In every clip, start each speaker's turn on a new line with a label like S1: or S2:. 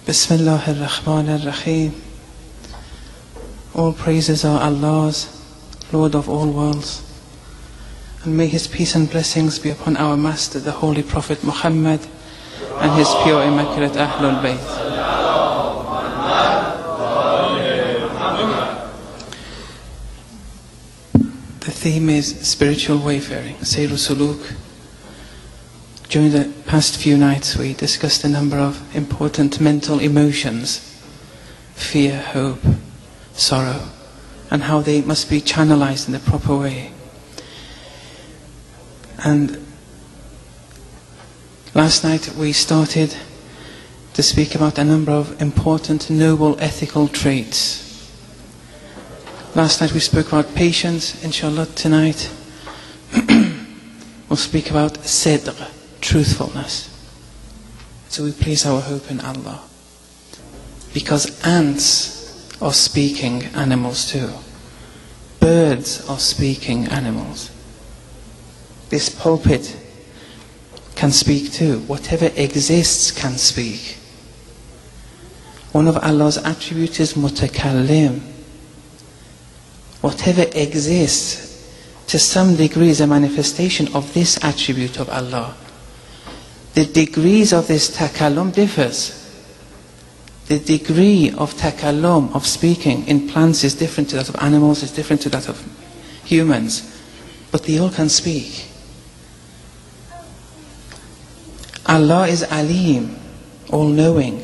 S1: Bismillah ar-Rahman ar-Rahim. All praises are Allah's, Lord of all worlds. And may His peace and blessings be upon our Master, the Holy Prophet Muhammad, and his pure immaculate Ahlul Bayt. The theme is spiritual wayfaring, Sayru Suluk. During the past few nights we discussed a number of important mental emotions: fear, hope, sorrow, and how they must be channelized in the proper way. And last night we started to speak about a number of important noble ethical traits. Last night we spoke about patience. Inshallah tonight we'll speak about sidq, truthfulness. So we place our hope in Allah, because ants are speaking animals too. Birds are speaking animals. This pulpit can speak too. Whatever exists can speak. One of Allah's attributes is mutakallim. Whatever exists to some degree is a manifestation of this attribute of Allah. The degrees of this takallum differs. The degree of takallum, of speaking, in plants is different to that of animals, is different to that of humans. But they all can speak. Allah is Alim, all-knowing.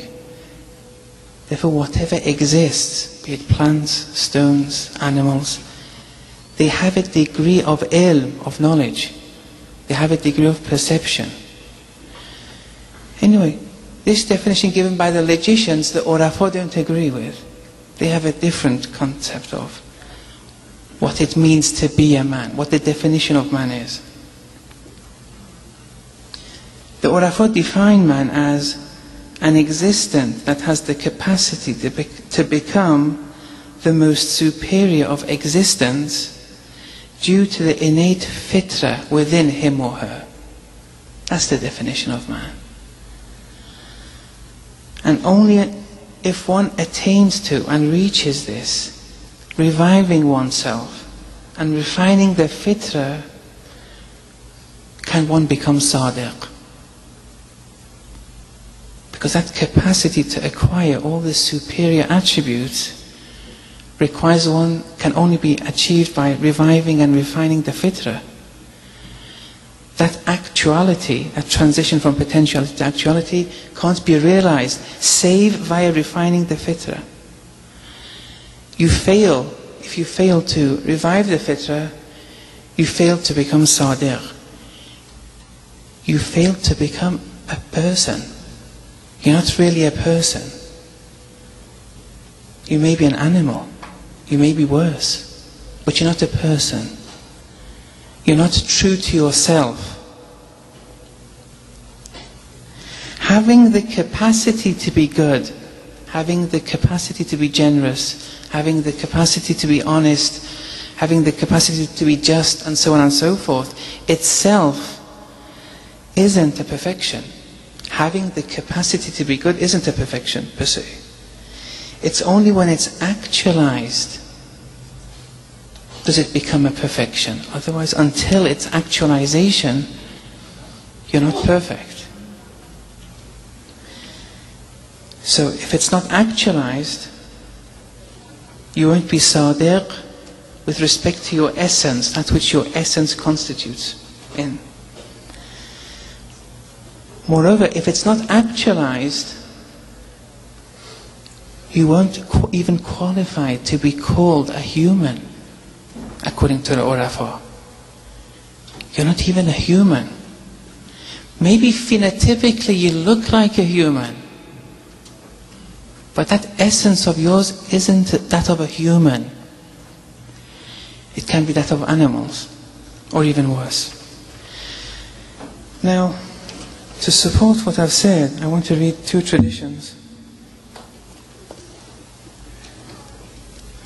S1: Therefore whatever exists, be it plants, stones, animals, they have a degree of ilm, of knowledge. They have a degree of perception. Anyway, this definition given by the logicians, the Urafa don't agree with. They have a different concept of what it means to be a man, what the definition of man is. The Urafa define man as an existence that has the capacity to become the most superior of existence due to the innate fitra within him or her. That's the definition of man. And only if one attains to and reaches this, reviving oneself and refining the fitra, can one become sadiq. Because that capacity to acquire all the superior attributes requires one, can only be achieved by reviving and refining the fitra. That actuality, that transition from potentiality to actuality, can't be realized save via refining the fitra. You fail, if you fail to revive the fitra, you fail to become sadiq. You fail to become a person. You're not really a person. You may be an animal. You may be worse. But you're not a person. You're not true to yourself. Having the capacity to be good, having the capacity to be generous, having the capacity to be honest, having the capacity to be just, and so on and so forth, itself isn't a perfection. Having the capacity to be good isn't a perfection per se. It's only when it's actualized does it become a perfection. Otherwise, until its actualization, you're not perfect. So if it's not actualized, you won't be sadiq with respect to your essence, that which your essence constitutes in. Moreover, if it's not actualized, you won't even qualify to be called a human, according to the Urafa. You're not even a human. Maybe phenotypically you look like a human, but that essence of yours isn't that of a human. It can be that of animals, or even worse. Now, to support what I've said, I want to read two traditions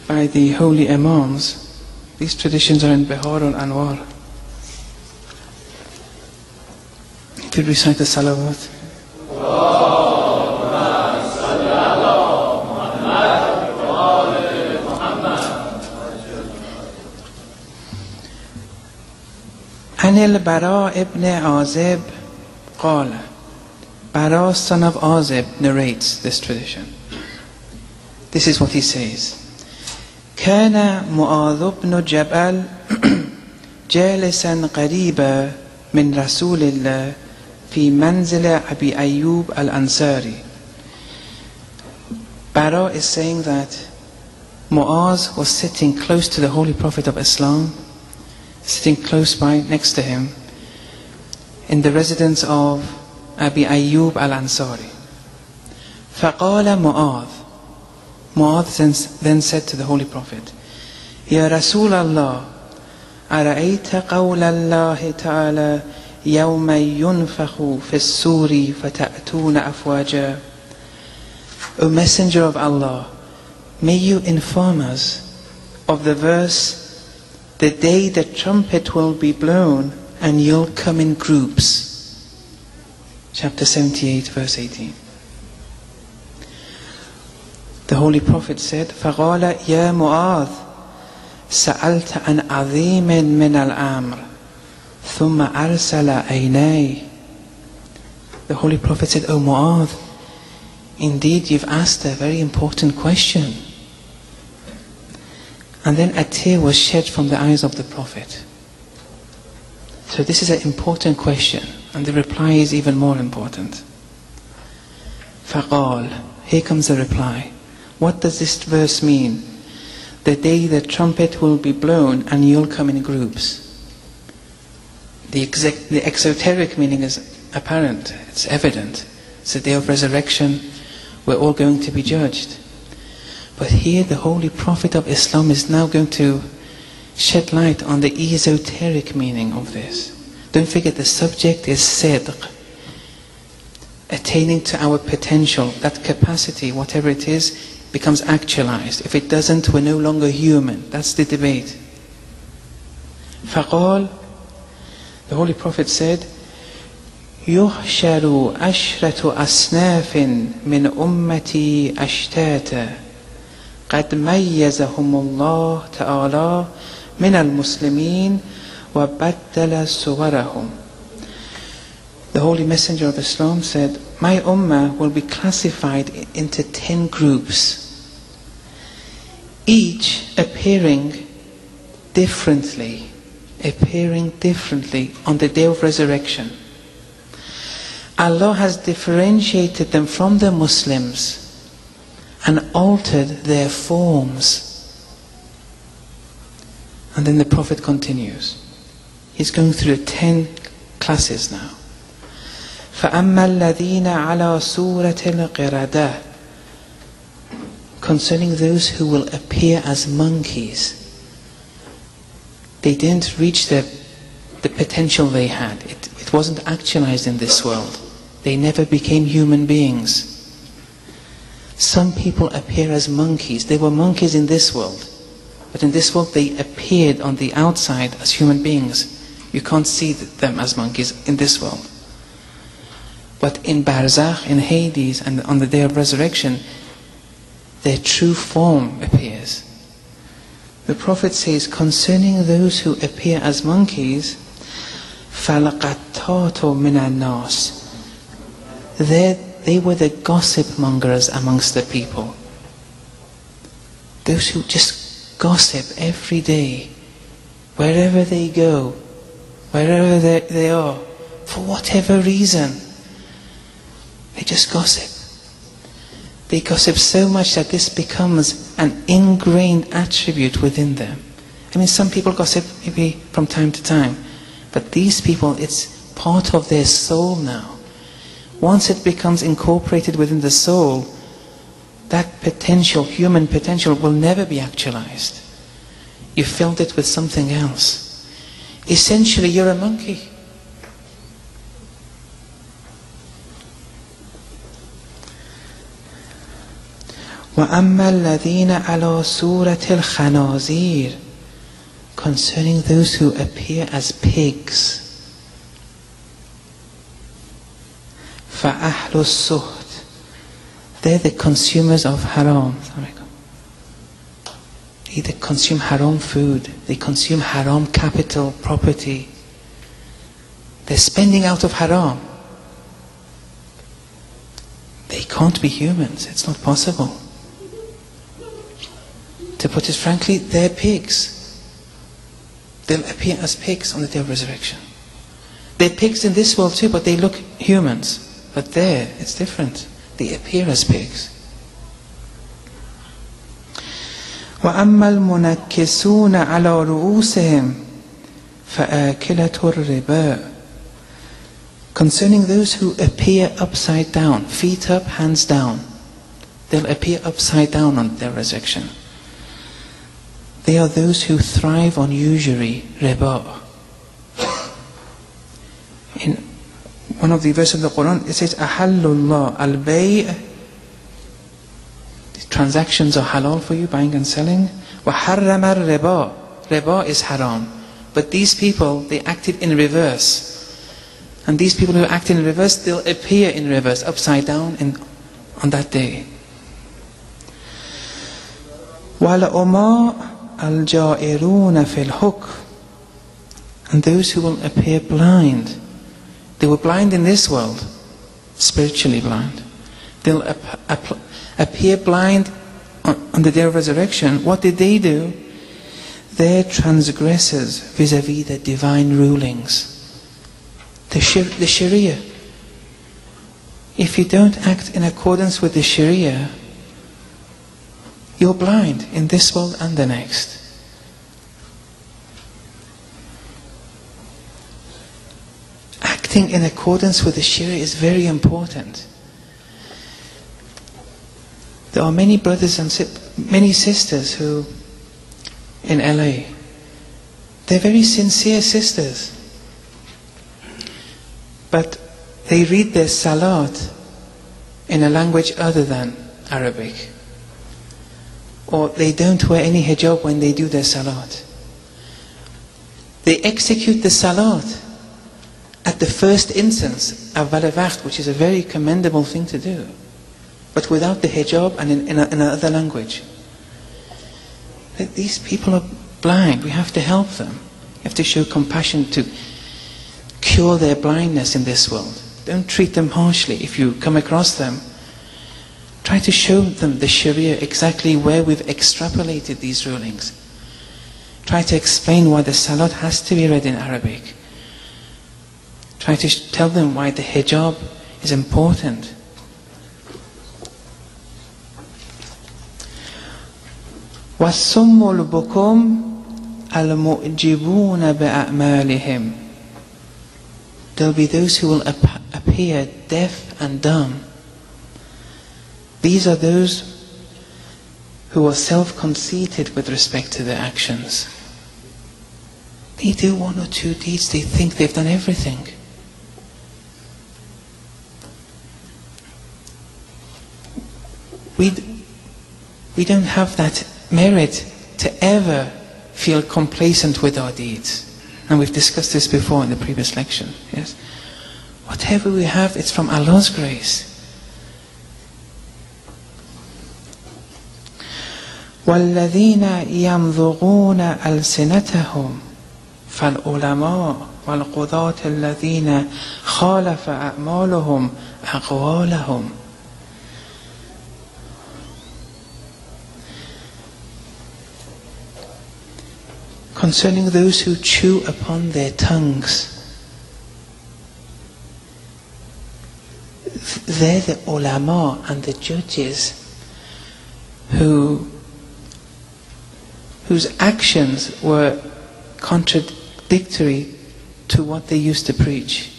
S1: by the holy Imams. These traditions are in Bihar al-Anwar. If you recite the salawat. عن البراء ابن عازب قال, Bara, son of Azib, narrates this tradition. This is what he says. كان معاذ بن جبل جالسا قريبا من رسول الله في منزل أبي أيوب الأنصاري. Bara is saying that Mu'az was sitting close to the Holy Prophet of Islam, sitting close by, next to him, in the residence of Abi Ayyub al-Ansari. فَقَالَ مُعَاذ, Mu'adh then said to the Holy Prophet, يا رسول الله أرأيت قول الله تعالى يوم ينفخ في السور فتأتون أفواجا. O Messenger of Allah, may you inform us of the verse, the day the trumpet will be blown and you'll come in groups. Chapter 78, verse 18. The Holy Prophet said, فَقَالَ يَا مُعَاذ سألت عن عظيم من الأمر ثم أرسل عينيه. The Holy Prophet said, O Mu'adh, indeed you've asked a very important question. And then a tear was shed from the eyes of the Prophet. So this is an important question, and the reply is even more important. فَقَالَ, here comes the reply. What does this verse mean? The day the trumpet will be blown and you'll come in groups. The exoteric meaning is apparent, it's evident. It's the day of resurrection, we're all going to be judged. But here the Holy Prophet of Islam is now going to shed light on the esoteric meaning of this. Don't forget, the subject is sidq, attaining to our potential. That capacity, whatever it is, becomes actualized. If it doesn't, we're no longer human. That's the debate. فَقَالَ, the Holy Prophet said, يُحْشَرُ أَشْرَةُ أَصْنَافٍ مِّنْ أُمَّتِي أَشْتَاتًا قَدْ مَيَّزَهُمُ اللَّهُ تَعَالَى مِنَ الْمُسْلِمِينَ وَبَدَّلَ صُوَرَهُمْ. The Holy Messenger of Islam said, my ummah will be classified into 10 groups, each appearing differently on the day of resurrection. Allah has differentiated them from the Muslims and altered their forms. And then the Prophet continues. He's going through 10 classes now. فَأَمَّا الَّذِينَ عَلَى سُورَةِ الْقِرَدَةِ, concerning those who will appear as monkeys. They didn't reach the potential they had. It wasn't actualized in this world. They never became human beings. Some people appear as monkeys. They were monkeys in this world. But in this world they appeared on the outside as human beings. You can't see them as monkeys in this world. But in Barzakh, in Hades, and on the day of resurrection, their true form appears. The Prophet says, concerning those who appear as monkeys, فَلَقَتَّاتُ مِنَ النَّاسِ, they were the gossip mongers amongst the people. Those who just gossip every day, wherever they go, wherever they are, for whatever reason. They just gossip. They gossip so much that this becomes an ingrained attribute within them. I mean, some people gossip maybe from time to time, but these people, it's part of their soul now. Once it becomes incorporated within the soul, that potential, human potential, will never be actualized. You filled it with something else. Essentially, you're a monkey. وَأَمَّا الَّذِينَ عَلَى سُورَةِ الْخَنَازِيرِ, concerning those who appear as pigs. فَأَهْلُ السُّهْتِ, they're the consumers of haram. They consume haram food, they consume haram capital, property. They're spending out of haram. They can't be humans. It's not possible. To put it frankly, they're pigs. They'll appear as pigs on the day of resurrection. They're pigs in this world too, but they look humans. But there, it's different. They appear as pigs. وَأَمَّا الْمُنَكِّسُونَ عَلَى رُؤُوسِهِمْ فَآكِلَةُ الرِّبَا. Concerning those who appear upside down, feet up, hands down, they'll appear upside down on their resurrection. They are those who thrive on usury, riba. In one of the verses of the Quran, it says, أَحَلُّ اللَّهُ الْبَيْءَ. The transactions are halal for you, buying and selling. وَحَرَّمَ الرِّبَا. Riba is haram. But these people, they acted in reverse. And these people who act in reverse, they'll appear in reverse, upside down on that day. وَالْأُمَاءُ الْجَائِرُونَ فِي الْحُكْمِ. And those who will appear blind. They were blind in this world, spiritually blind. They'll appear blind on the day of resurrection. What did they do? They're transgressors vis-a-vis the divine rulings. The Sharia. If you don't act in accordance with the Sharia, you're blind in this world and the next. Acting in accordance with the Sharia is very important. There are many brothers and many sisters who, in LA, they're very sincere sisters. But they read their salat in a language other than Arabic. Or they don't wear any hijab when they do their salat. They execute the salat at the first instance, awwal waqt, which is a very commendable thing to do. But without the hijab and in another language. These people are blind. We have to help them. We have to show compassion to cure their blindness in this world. Don't treat them harshly. If you come across them, try to show them the Sharia, exactly where we've extrapolated these rulings. Try to explain why the salat has to be read in Arabic. Try to tell them why the hijab is important. وَالصُّمُّ الْبُكُمْ الْمُؤْجِبُونَ بِأَعْمَالِهِمْ. There'll be those who will appear deaf and dumb. These are those who are self-conceited with respect to their actions. They do one or two deeds, they think they've done everything. We don't have that merit to ever feel complacent with our deeds. And we've discussed this before in the previous lecture. Yes, whatever we have, it's from Allah's grace. وَالَّذِينَ يَمْضُغُونَ أَلْسِنَتَهُمْ فَالْعُلَمَاءُ وَالْقُضَاةُ الَّذِينَ خَالَفَ أَعْمَالُهُمْ أَقْوَالَهُمْ. Concerning those who chew upon their tongues, they're the ulama and the judges whose actions were contradictory to what they used to preach.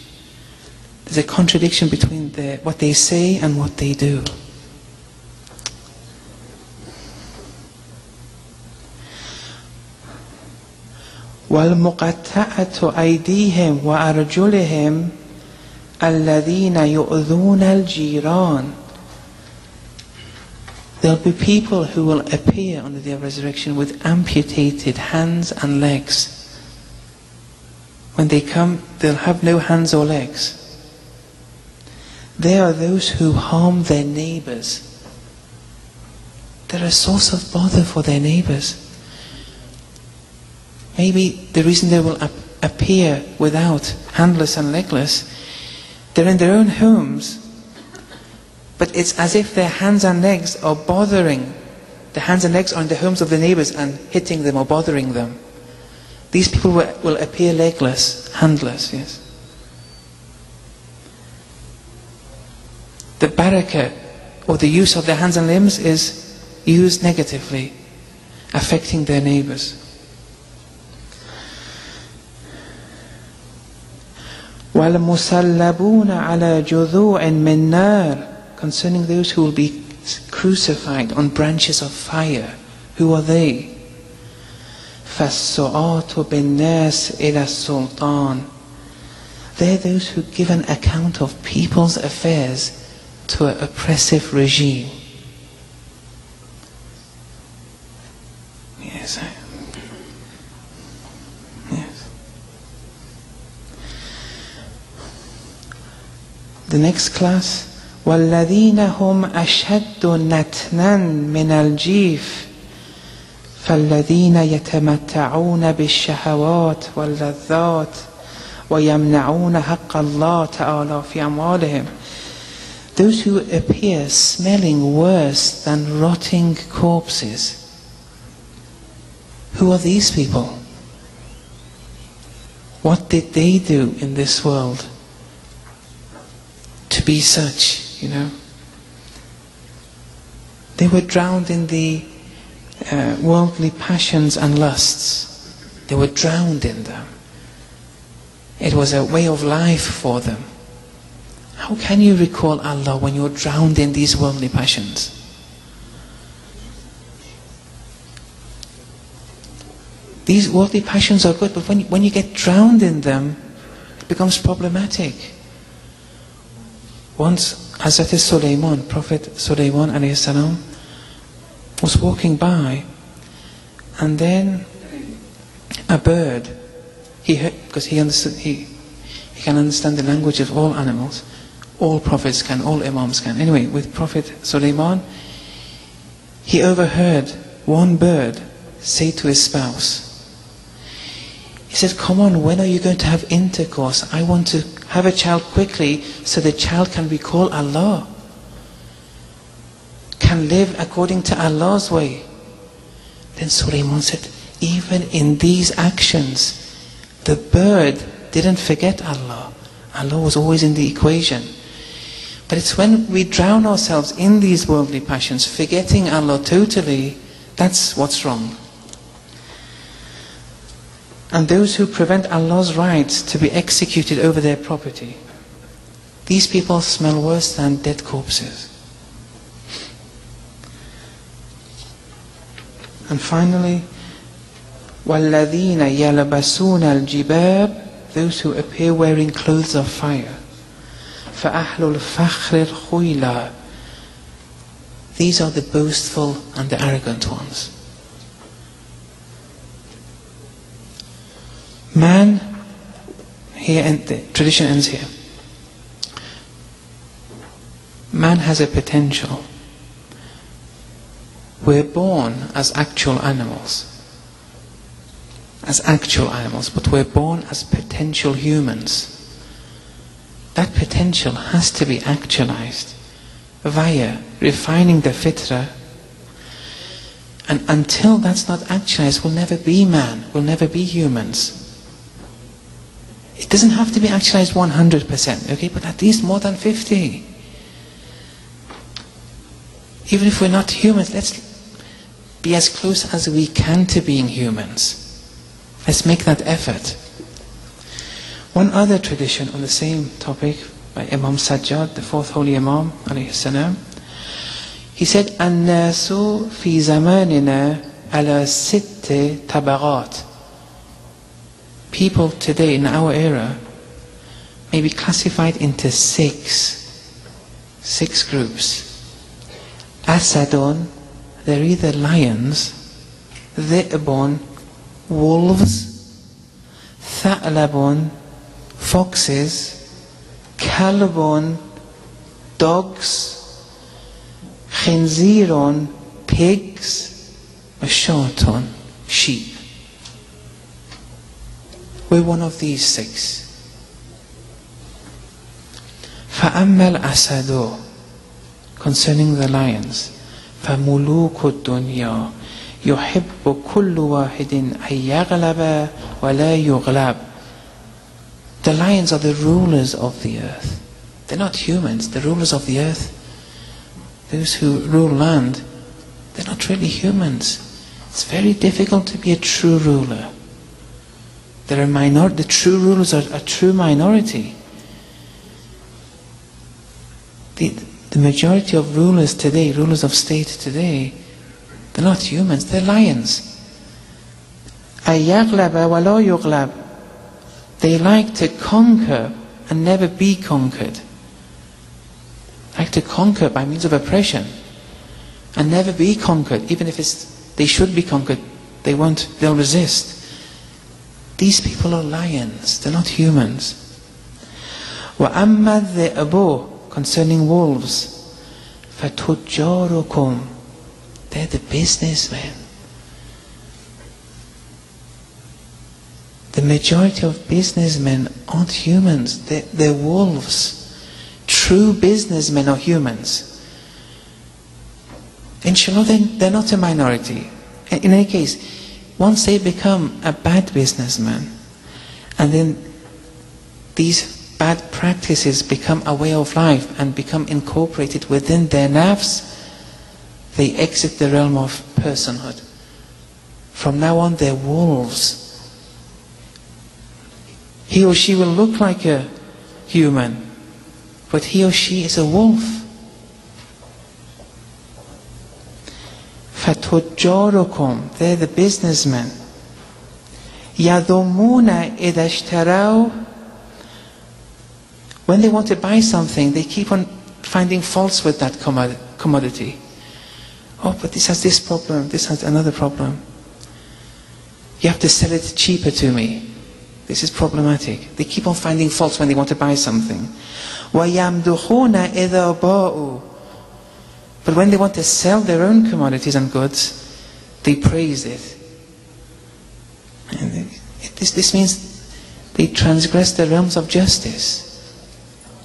S1: There's a contradiction between what they say and what they do. وَالْمُقَطَّعَةُ أَيْدِيهِمْ وَأَرْجُلِهِمْ الَّذِينَ يُؤْذُونَ الْجِيرَانِ. There'll be people who will appear on the day of resurrection with amputated hands and legs. When they come, they'll have no hands or legs. They are those who harm their neighbors. They're a source of bother for their neighbors. Maybe the reason they will appear without, handless and legless, they're in their own homes, but it's as if their hands and legs are bothering. The hands and legs are in the homes of the neighbors and hitting them or bothering them. These people will appear legless, handless, yes. The barakah, or the use of their hands and limbs, is used negatively, affecting their neighbors. وَالْمُسَلَّبُونَ عَلَى جُذُوعٍ مِّن نَارٍ, concerning those who will be crucified on branches of fire. Who are they? فَالسُّعَاةُ بِالنَّاسِ إِلَى السُّلْطَانِ, they're those who give an account of people's affairs to an oppressive regime. Yes. Yes. The next class, وَالَّذِينَ هُمْ أَشَدُّ نَتْنًا مِنَ الْجِيفِ فَالَّذِينَ يَتَمَتَّعُونَ بِالشَّهَوَاتِ وَاللَّذَّاتِ وَيَمْنَعُونَ حَقَّ اللَّهِ تَعَالَى فِي أَمْوَالِهِمْ, those who appear smelling worse than rotting corpses. Who are these people? What did they do in this world to be such, you know? They were drowned in the worldly passions and lusts. They were drowned in them. It was a way of life for them. How can you recall Allah when you're drowned in these worldly passions? These worldly passions are good, but when you get drowned in them, it becomes problematic. Once Hazrat Sulaiman, Prophet Sulaiman alayhi salam, was walking by, and then a bird, he heard, because he can understand the language of all animals, all prophets can, all imams can. Anyway, with Prophet Sulaiman, he overheard one bird say to his spouse, he said, "Come on, when are you going to have intercourse? I want to have a child quickly so the child can recall Allah, can live according to Allah's way." Then Sulaiman said, even in these actions, the bird didn't forget Allah. Allah was always in the equation. But it's when we drown ourselves in these worldly passions, forgetting Allah totally, that's what's wrong. And those who prevent Allah's rights to be executed over their property, these people smell worse than dead corpses. And finally, وَالَّذِينَ يَلْبَسُونَ الْجِبَابِ, those who appear wearing clothes of fire. فَأَهْلُ الْفَخْرِ الْخُيْلَى, these are the boastful and the arrogant ones. Man, here, and the tradition ends here. Man has a potential. We're born as actual animals. But we're born as potential humans. That potential has to be actualized via refining the fitrah. And until that's not actualized, we'll never be man, we'll never be humans. It doesn't have to be actualized 100%, okay, but at least more than 50. Even if we're not humans, let's be as close as we can to being humans. Let's make that effort. One other tradition on the same topic by Imam Sajjad, the fourth holy Imam, alayhi salam, he said, "An-nasu fi zamanina ala sitte tabaghat." People today in our era may be classified into six groups. Asadun, they're either lions, dhi'bun, wolves, tha'labun, foxes, kalbun, dogs, khinzirun, pigs, shatun, sheep. We're one of these 6. فَأَمَّا الْأَسَدُ, concerning the lions, فَمُلُوكُ الدُّنْيَا يُحِبُّ كُلُّ وَاحِدٍ أَن يَغْلَبَ وَلَا يُغْلَبَ. The lions are the rulers of the earth. They're not humans, the rulers of the earth. Those who rule land, they're not really humans. It's very difficult to be a true ruler. The true rulers are a true minority. The majority of rulers today, rulers of state today, they're not humans, they're lions. أَيَغْلَبَ وَلَا يُغْلَبَ. They like to conquer and never be conquered. Like to conquer by means of oppression and never be conquered. Even if they should be conquered, they won't, they'll resist. These people are lions, they're not humans. وَأَمَّا الذِّئْبُ, concerning wolves, فَتُجَّارُكُمْ, they're the businessmen. The majority of businessmen aren't humans, they're wolves. True businessmen are humans. Inshallah, they're not a minority. In any case, once they become a bad businessman, and then these bad practices become a way of life and become incorporated within their nafs, they exit the realm of personhood. From now on, they're wolves. He or she will look like a human, but he or she is a wolf. فَتُجَّارُكُمْ, they're the businessmen. يَذُمُّونَ إِذَا اشْتَرَوْا, when they want to buy something, they keep on finding faults with that commodity. Oh, but this has this problem, this has another problem. You have to sell it cheaper to me. This is problematic. They keep on finding faults when they want to buy something. وَيَمْدُخُونَ إِذَا بَاءُوا, but when they want to sell their own commodities and goods, they praise it. And this means they transgress the realms of justice.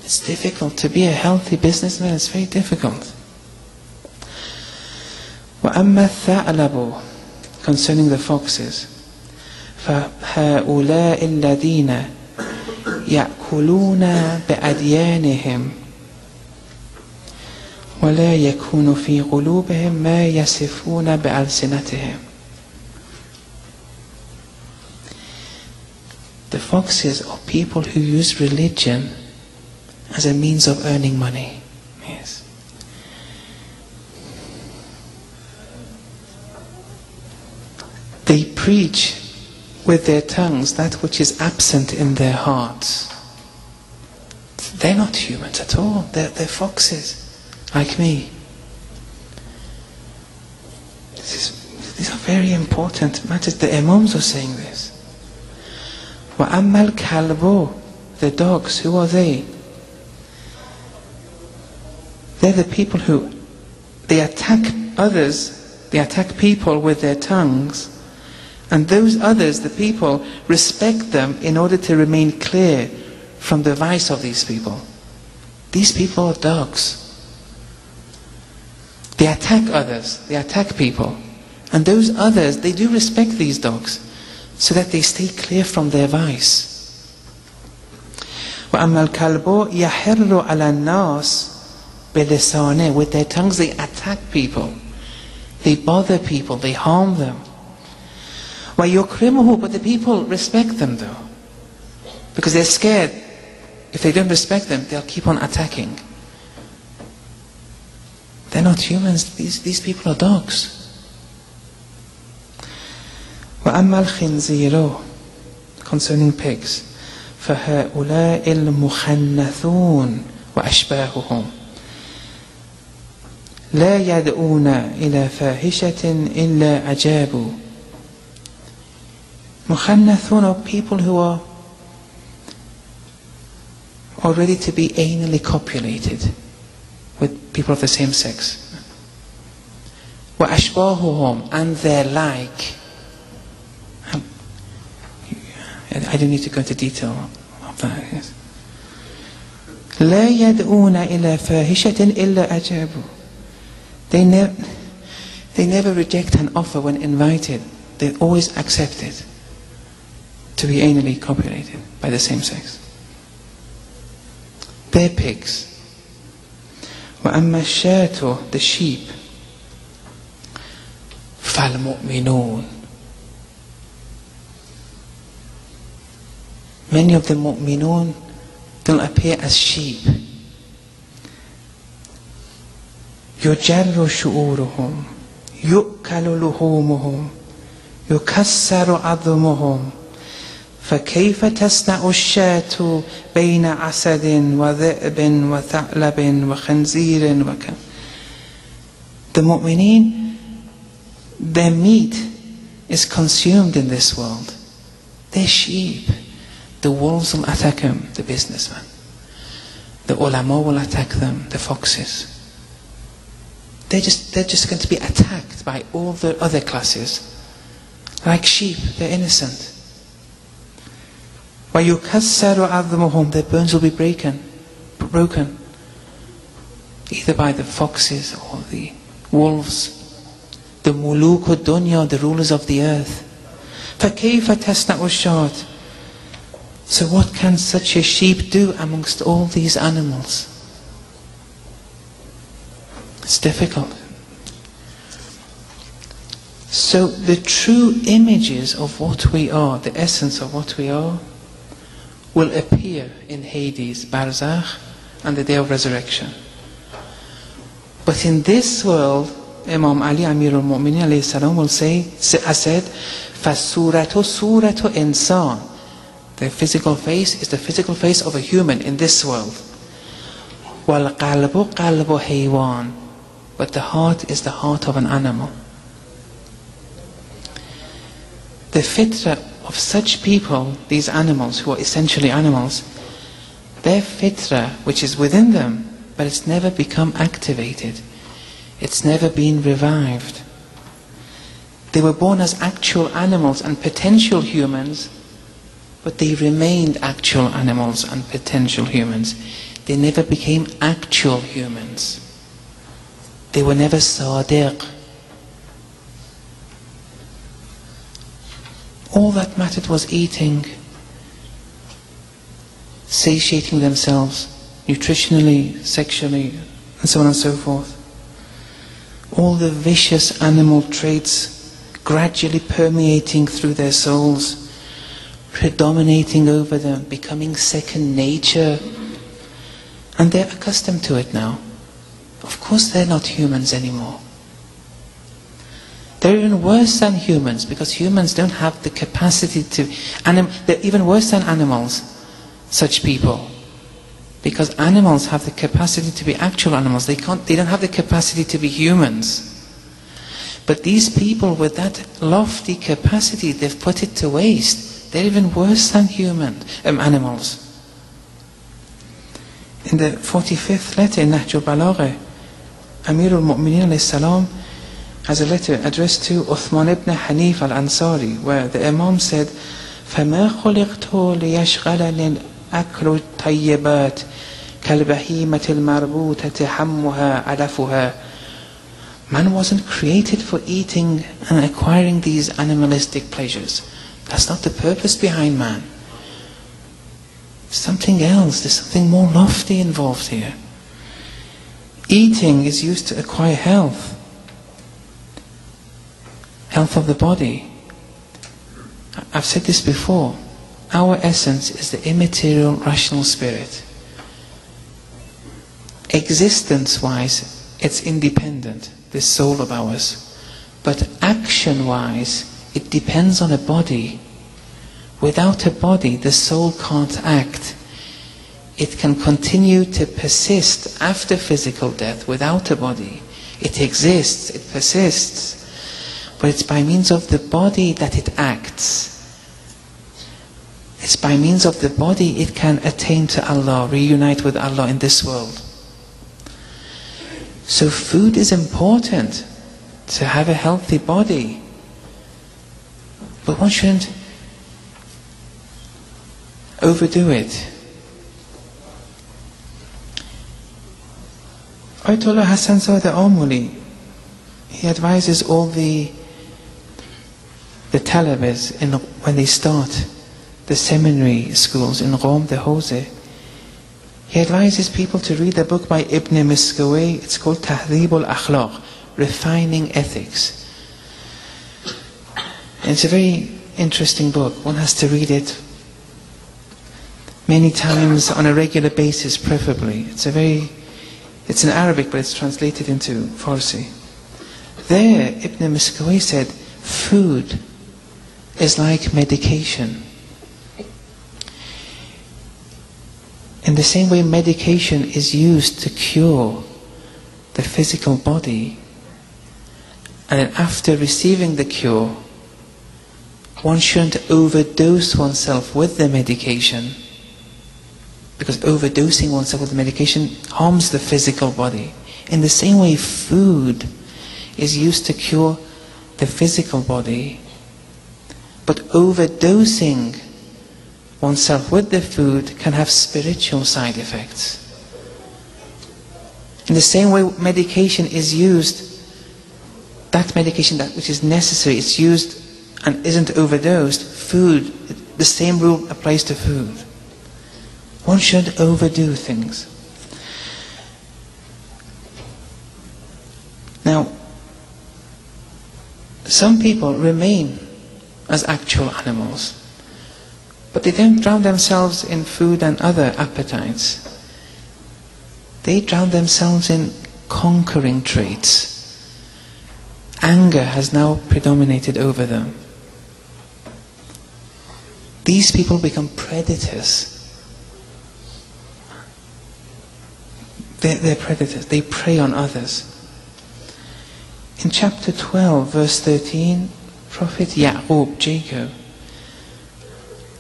S1: It's difficult to be a healthy businessman, it's very difficult. وَأَمَّا الثَّعْلَبُ, concerning the foxes, فَهَؤُلَاءِ الَّذِينَ يَأْكُلُونَ بِأَدْيَانِهِمْ وَلَا يَكُونُ فِي قُلُوبِهِمْ مَا يَصِفُونَ بِأَلْسِنَتِهِمْ. The foxes are people who use religion as a means of earning money. Yes. They preach with their tongues that which is absent in their hearts. They're not humans at all. They're foxes, like me. These are very important matters. The Imams are saying this. وَأَمَّا الْكَلْبُ, the dogs, who are they? They're the people who, they attack others, they attack people with their tongues, and those others, the people, respect them in order to remain clear from the vice of these people. These people are dogs. They attack others, they attack people, and those others, they do respect these dogs, so that they stay clear from their vice. وَأَمَّا الْكَلْبُ يَحِرُّ عَلَى النَّاسِ بِلِسَانِهِ, with their tongues they attack people, they bother people, they harm them. وَيُكْرِمُهُ, but the people respect them though, because they're scared. If they don't respect them, they'll keep on attacking. They're not humans, these people are dogs. وَأَمَّا الْخِنْزِيرُ, concerning pigs, فَهَؤُلَاءِ الْمُخَنَّثُونَ وَأَشْبَاهُهُمْ لَا يَدْعُونَ إِلَى فَاحِشَةٍ إِلَّا أَجَابُوا. Mukhannathun are people who are ready to be anally copulated with people of the same sex. وَأَشْبَاهُهُمْ, and their like. I don't need to go into detail of that. Yes. لا يدعون إلى فاحشة إلا أجابوا. They never reject an offer when invited. They always accept it to be anally copulated by the same sex. They're pigs. وأما الشاة, the sheep, فالمؤمنون. Many of the mu'minun don't appear as sheep. يجر شعورهم يؤكل لحومهم يكسر عظمهم فكيف تصنع الشاة بين أسد وذئب وثعلب وخنزير وكم. The mu'mineen, their meat is consumed in this world. They're sheep. The wolves will attack them, the businessmen. The ulama will attack them, the foxes. They're just going to be attacked by all the other classes. Like sheep, they're innocent. وَيُكَسَّرُ عَظْمُهُمْ, their bones will be broken. Either by the foxes or the wolves. The muluk dunya, the rulers of the earth. فَكَيْفَ تَصْنَعُ الشَّاةِ. So what can such a sheep do amongst all these animals? It's difficult. So the true images of what we are, the essence of what we are, will appear in Hades, Barzakh, and the day of resurrection. But in this world, Imam Ali Amir al-Mu'minin alayhi salam will say, has said, فَالسُّورَةُ سُورَةُ إِنسان. The physical face is the physical face of a human in this world. وَالْقَلْبُ قَلْبُ حَيْوَانٍ. But the heart is the heart of an animal. The fitra of such people, these animals who are essentially animals, their fitra, which is within them, but it's never become activated. It's never been revived. They were born as actual animals and potential humans, but they remained actual animals and potential humans. They never became actual humans. They were never sadiq. All that mattered was eating, satiating themselves, nutritionally, sexually, and so on and so forth. All the vicious animal traits gradually permeating through their souls, predominating over them, becoming second nature. And they're accustomed to it now. Of course they're not humans anymore. They're even worse than humans, because humans don't have the capacity to... they're even worse than animals, such people. Because animals have the capacity to be actual animals. They don't have the capacity to be humans. But these people with that lofty capacity, they've put it to waste. They're even worse than animals. In the 45th letter in Nahj al-Balagha, Amir al-Mu'minin alayhi salam has a letter addressed to Uthman ibn Hanif al-Ansari, where the Imam said, فَمَا خُلِقْتُ لِيَشْغَلَنِ الْأَكْلُ الطَّيِّبَاتِ كَالْبَهِيمَةِ الْمَرْبُوطَةِ حَمُّهَا عَلَفُهَا. Man wasn't created for eating and acquiring these animalistic pleasures. That's not the purpose behind man. Something else, there's something more lofty involved here. Eating is used to acquire health. Health of the body. I've said this before. Our essence is the immaterial rational spirit. Existence-wise, it's independent, this soul of ours. But action-wise, it depends on a body. Without a body, the soul can't act. It can continue to persist after physical death without a body. It exists, it persists. But it's by means of the body that it acts. It's by means of the body it can attain to Allah, reunite with Allah in this world. So food is important to have a healthy body. But one shouldn't overdo it. Ayatollah Hassan Zadeh Amuli, he advises all the talabas when they start the seminary schools in Rome, the Hose. He advises people to read a book by Ibn Miskawayh. It's called Tahdhib al-Akhlaq, Refining Ethics. And it's a very interesting book. One has to read it many times on a regular basis, preferably. It's in Arabic, but it's translated into Farsi. There, Ibn Miskawayh said, food is like medication. In the same way medication is used to cure the physical body, and then after receiving the cure, one shouldn't overdose oneself with the medication, because overdosing oneself with the medication harms the physical body. In the same way, food is used to cure the physical body, but overdosing oneself with the food can have spiritual side effects. In the same way medication is used, that medication which is necessary, it's used and isn't overdosed. Food, the same rule applies to food. One shouldn't overdo things. Now, some people remain as actual animals, but they don't drown themselves in food and other appetites. They drown themselves in conquering traits. Anger has now predominated over them. These people become predators. They're predators. They prey on others. In chapter 12, verse 13, Prophet Ya'qub, Jacob,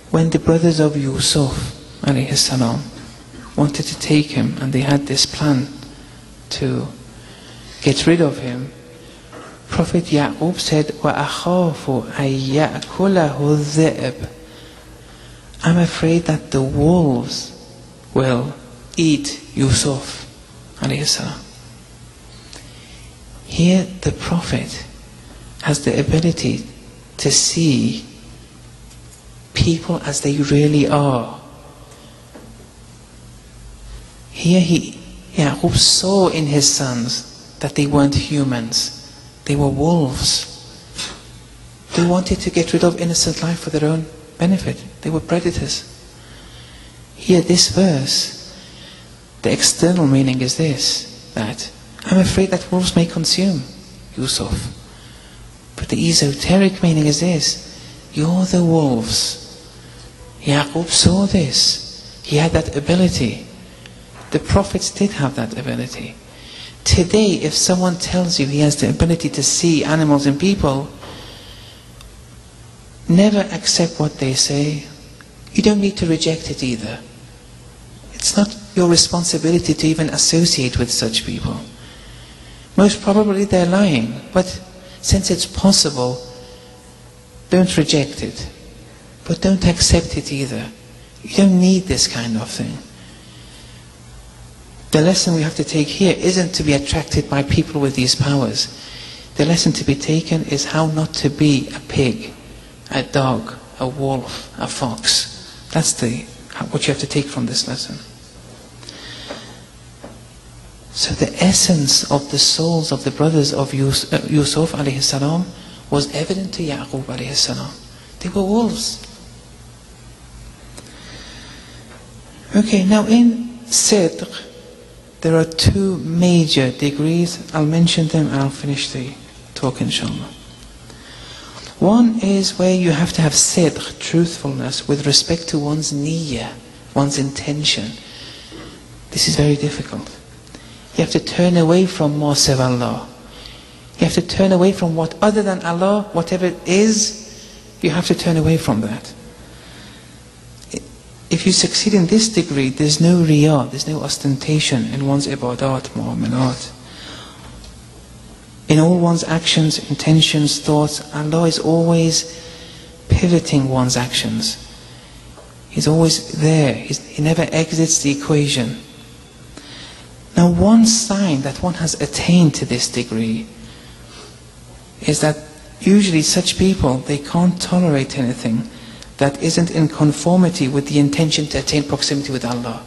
S1: when the brothers of Yusuf alayhi salam wanted to take him, and they had this plan to get rid of him, Prophet Ya'qub said, وَأَخَافُ أَن يَأْكُلَهُ الذِّئْبُ, I'm afraid that the wolves will eat Yusuf alayhi salam. Here the Prophet has the ability to see people as they really are. Here Ya'qub saw in his sons that they weren't humans, they were wolves. They wanted to get rid of innocent life for their own benefit. They were predators. Here this verse, the external meaning is this, that I'm afraid that wolves may consume Yusuf. But the esoteric meaning is this, you're the wolves. Ya'qub saw this. He had that ability. The prophets did have that ability. Today, if someone tells you he has the ability to see animals and people, never accept what they say. You don't need to reject it either. It's not your responsibility to even associate with such people. Most probably they're lying, but since it's possible, don't reject it. But don't accept it either. You don't need this kind of thing. The lesson we have to take here isn't to be attracted by people with these powers. The lesson to be taken is how not to be a pig, a dog, a wolf, a fox. That's what you have to take from this lesson. So the essence of the souls of the brothers of Yusuf alayhi salam was evident to Ya'qub alayhi salam. They were wolves. Okay, now in Sidq, there are two major degrees. I'll mention them and I'll finish the talk inshallah. One is where you have to have sidq, truthfulness, with respect to one's niyyah, one's intention. This is very difficult. You have to turn away from ma siwa Allah. You have to turn away from what other than Allah, whatever it is, you have to turn away from that. If you succeed in this degree, there's no riyah, there's no ostentation in one's ibadat, mu'amalat. In all one's actions, intentions, thoughts, Allah is always pivoting one's actions. He's always there. He never exits the equation. Now, one sign that one has attained to this degree is that usually such people, they can't tolerate anything that isn't in conformity with the intention to attain proximity with Allah.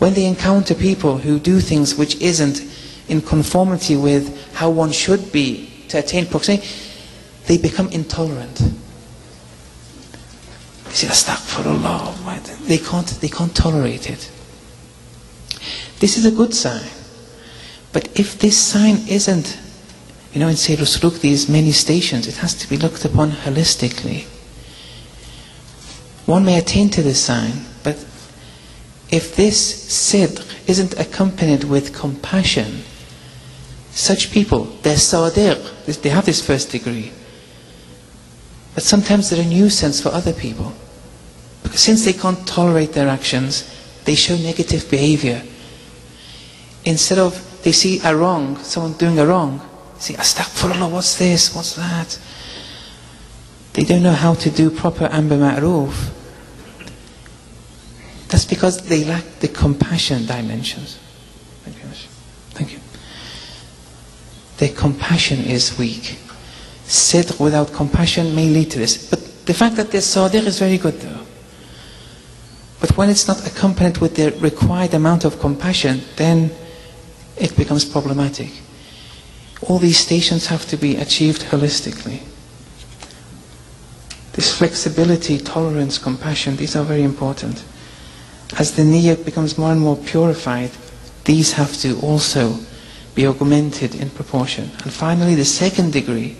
S1: When they encounter people who do things which isn't in conformity with how one should be to attain proximity, they become intolerant. They say, Astaghfirullah. They can't tolerate it. This is a good sign. But if this sign isn't, in Sayyid Rasuluk, these many stations, it has to be looked upon holistically. One may attain to this sign, but if this sidq isn't accompanied with compassion, such people, they're sadiq, they have this first degree, but sometimes they're a nuisance for other people. Because since they can't tolerate their actions, they show negative behavior. Instead of, they see a wrong, someone doing a wrong, say, Astaghfirullah, what's this, what's that? They don't know how to do proper amr ma'roof. That's because they lack the compassion dimensions. Thank you. Their compassion is weak. Sidq without compassion may lead to this. But the fact that they're sadiq is very good though. But when it's not accompanied with the required amount of compassion, then it becomes problematic. All these stations have to be achieved holistically. This flexibility, tolerance, compassion, these are very important. As the niyyah becomes more and more purified, these have to also be augmented in proportion. And finally, the second degree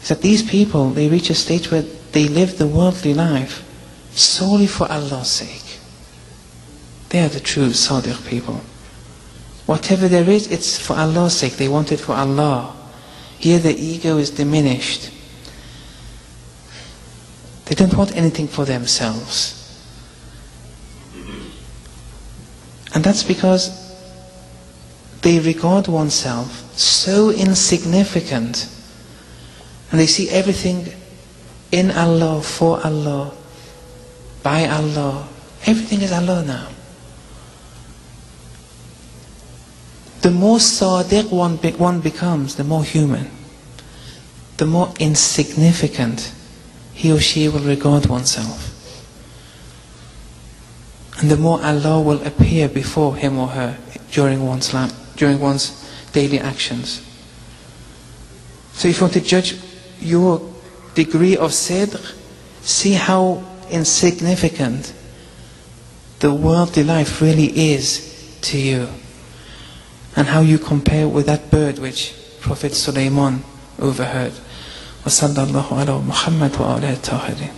S1: is that these people, they reach a stage where they live the worldly life solely for Allah's sake. They are the true sadiq people. Whatever there is, it's for Allah's sake. They want it for Allah. Here the ego is diminished. They don't want anything for themselves. And that's because they regard oneself so insignificant, and they see everything in Allah, for Allah, by Allah. Everything is Allah now. The more sadiq one becomes, the more human, the more insignificant he or she will regard oneself. And the more Allah will appear before him or her during one's life, during one's daily actions. So if you want to judge your degree of sidq, see how insignificant the worldly life really is to you, and how you compare with that bird which Prophet Sulaiman overheard. وصلى الله على محمد وآله الطاهرين.